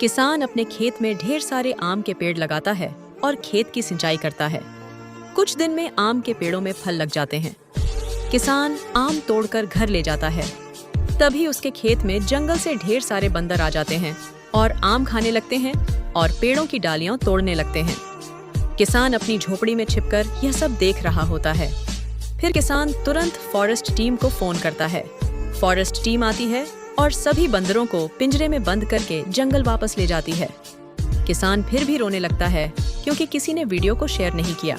किसान अपने खेत में ढेर सारे आम के पेड़ लगाता है और खेत की सिंचाई करता है। कुछ दिन में आम के पेड़ों में फल लग जाते हैं। किसान आम तोड़कर घर ले जाता है। तभी उसके खेत में जंगल से ढेर सारे बंदर आ जाते हैं और आम खाने लगते हैं और पेड़ों की डालियां तोड़ने लगते हैं। किसान अपनी झोपड़ी में छिपकर यह सब देख रहा होता है। फिर किसान तुरंत फॉरेस्ट टीम को फोन करता है। फॉरेस्ट टीम आती है और सभी बंदरों को पिंजरे में बंद करके जंगल वापस ले जाती है। किसान फिर भी रोने लगता है क्योंकि किसी ने वीडियो को शेयर नहीं किया।